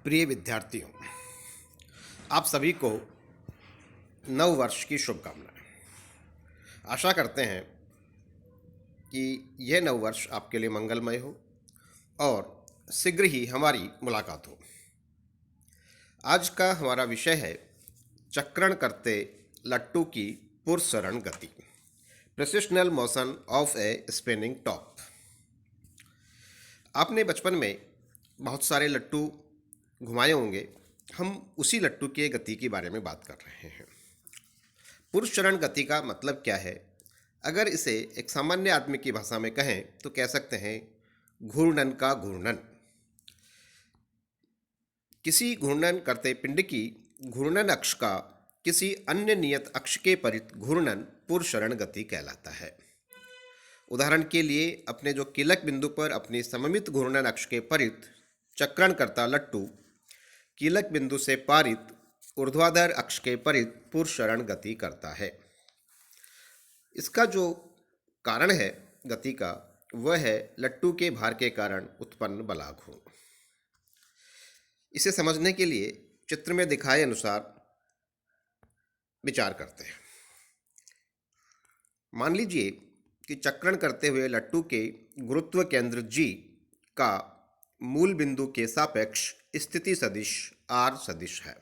प्रिय विद्यार्थियों, आप सभी को नव वर्ष की शुभकामनाएं। आशा करते हैं कि यह नव वर्ष आपके लिए मंगलमय हो और शीघ्र ही हमारी मुलाकात हो। आज का हमारा विषय है चक्रण करते लट्टू की पुरसरण गति, precessional motion of a spinning top. आपने बचपन में बहुत सारे लट्टू घुमाए होंगे। हम उसी लट्टू की गति के बारे में बात कर रहे हैं। पुरस्चरण गति का मतलब क्या है? अगर इसे एक सामान्य आदमी की भाषा में कहें तो कह सकते हैं घूर्णन का घूर्णन। किसी घूर्णन करते पिंड की घूर्णन अक्ष का किसी अन्य नियत अक्ष के परित घूर्णन पुरस्चरण गति कहलाता है। उदाहरण के लिए, अपने जो कीलक बिंदु पर अपनी सममित घूर्णन अक्ष के परित चक्रण करता लट्टू कीलक बिंदु से पारित ऊर्ध्वाधर अक्ष के परित पुरस्चरण गति करता है। इसका जो कारण है गति का, वह है लट्टू के भार के कारण उत्पन्न बलाघूर्ण। इसे समझने के लिए चित्र में दिखाए अनुसार विचार करते हैं। मान लीजिए कि चक्रण करते हुए लट्टू के गुरुत्व केंद्र G का मूल बिंदु के सापेक्ष स्थिति सदिश R सदिश है।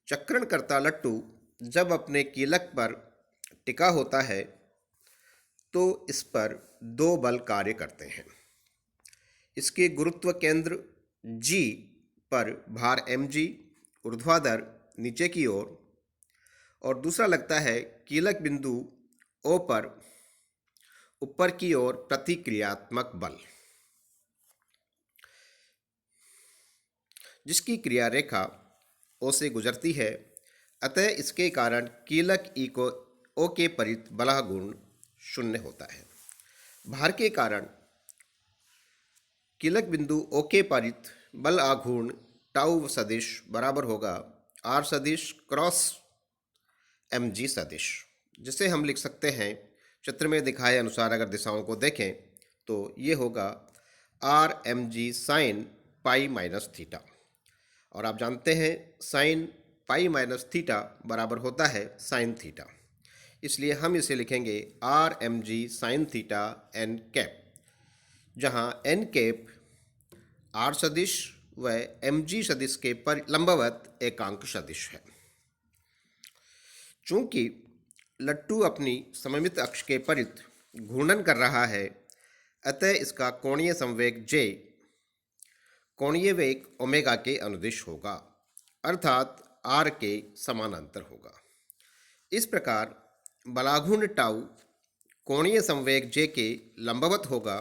चक्रण करता लट्टू जब अपने कीलक पर टिका होता है तो इस पर दो बल कार्य करते हैं। इसके गुरुत्व केंद्र G पर भार mg ऊर्ध्वाधर नीचे की ओर, और दूसरा लगता है कीलक बिंदु O पर ऊपर की ओर प्रतिक्रियात्मक बल, जिसकी क्रिया रेखा O से गुजरती है। अतः इसके कारण कीलक E को O के परित बलाघूर्ण शून्य होता है। भार के कारण कीलक बिंदु O के परित बल आघूर्ण टाउ सदिश बराबर होगा R सदिश क्रॉस mg सदिश, जिसे हम लिख सकते हैं चित्र में दिखाए अनुसार। अगर दिशाओं को देखें तो ये होगा R mg sine pi minus theta, और आप जानते हैं साइन पाई माइनस थीटा बराबर होता है साइन थीटा। इसलिए हम इसे लिखेंगे R mg sine theta n cap, जहाँ n कैप R सदिश व mg सदिश के पर लंबवत एकांक सदिश है। चूंकि लट्टू अपनी सममित अक्ष के परित घूर्णन कर रहा है, अतः इसका कोणीय संवेग J कोणीय वेग ओमेगा के अनुदिश होगा, अर्थात R के समानांतर होगा। इस प्रकार बलाघूर्ण टाउ कोणीय संवेग J के लंबवत होगा,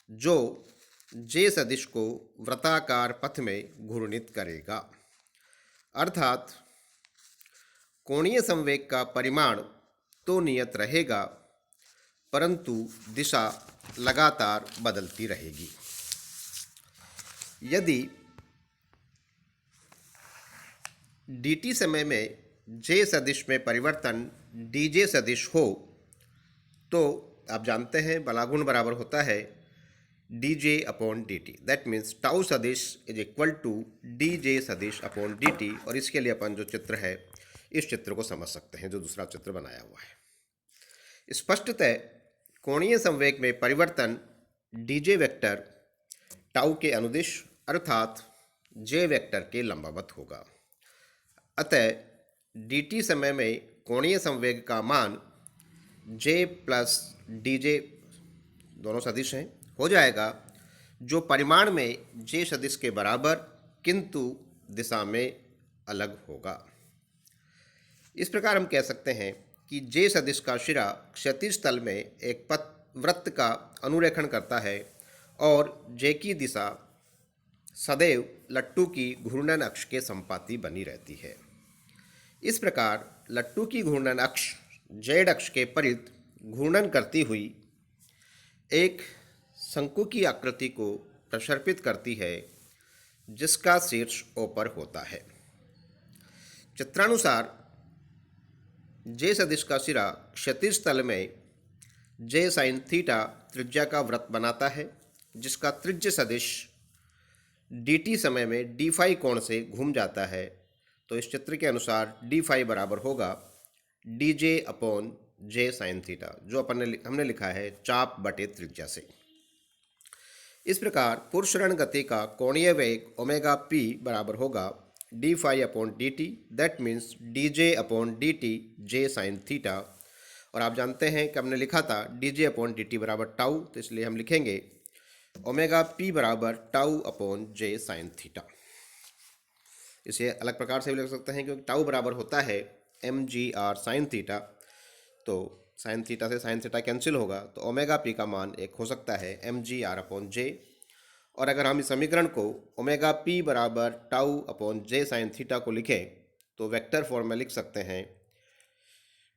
जो J सदिश को वृत्ताकार पथ में घूर्णित करेगा। अर्थात कोणीय संवेग का परिमाण तो नियत रहेगा, परंतु दिशा लगातार बदलती रहेगी। यदि dt समय में J सदिश में परिवर्तन dJ सदिश हो तो आप जानते हैं बलाघूर्ण बराबर होता है dJ upon dt। That means tau सदिश इज इक्वल टू dJ सदिश अपॉन dt। और इसके लिए अपन जो चित्र है, इस चित्र को समझ सकते हैं जो दूसरा चित्र बनाया हुआ है। स्पष्टतः कोणीय संवेग में परिवर्तन dJ वेक्टर टाउ के अनुदिश अर्थात J वेक्टर के लंबवत होगा। अतः dt समय में कोणीय संवेग का मान J प्लस dJ, दोनों सदिश हैं, हो जाएगा, जो परिमाण में J सदिश के बराबर किंतु दिशा में अलग होगा। इस प्रकार हम कह सकते हैं कि J सदिश का शिरा क्षैतिज तल में एक वृत्त का अनुरेखण करता है और J की दिशा सदैव लट्टू की घूर्णन अक्ष के संपाती बनी रहती है। इस प्रकार लट्टू की घूर्णन अक्ष Z अक्ष के परित घूर्णन करती हुई एक शंकु की आकृति को प्रक्षेपित करती है, जिसका शीर्ष O पर होता है। चित्रानुसार J सदिश का सिरा क्षैतिज तल में J साइन थीटा त्रिज्या का वृत्त बनाता है, जिसका त्रिज्य सदिश dt समय में d फाई कोण से घूम जाता है, तो इस चित्र के अनुसार d फाई बराबर होगा dj upon j sine theta, जो हमने लिखा है चाप बटे त्रिज्या से। इस प्रकार पुरुषरण गति का कोणीय वेग ओमेगा p बराबर होगा d phi upon D T, that means dj upon D T j sine theta. और आप जानते हैं कि हमने लिखा था dj अपॉन डी टी बराबर टाउ, तो इसलिए हम लिखेंगे ओमेगा p बराबर tau upon j sine theta. इसे अलग प्रकार से भी लिख सकते हैं, क्योंकि टाउ बराबर होता है mgr साइन थीटा, तो साइन थीटा से साइन थीटा कैंसिल होगा, तो ओमेगा पी का मान एक हो सकता है mgr अपॉन j। और अगर हम इस समीकरण को ओमेगा पी बराबर tau upon j sine theta को लिखें, तो वेक्टर फॉर्म में लिख सकते हैं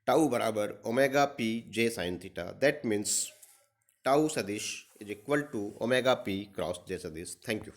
टाउ बराबर omega p j sine theta, that means tau सदिश is equal to omega p cross j सदिश। Thank you.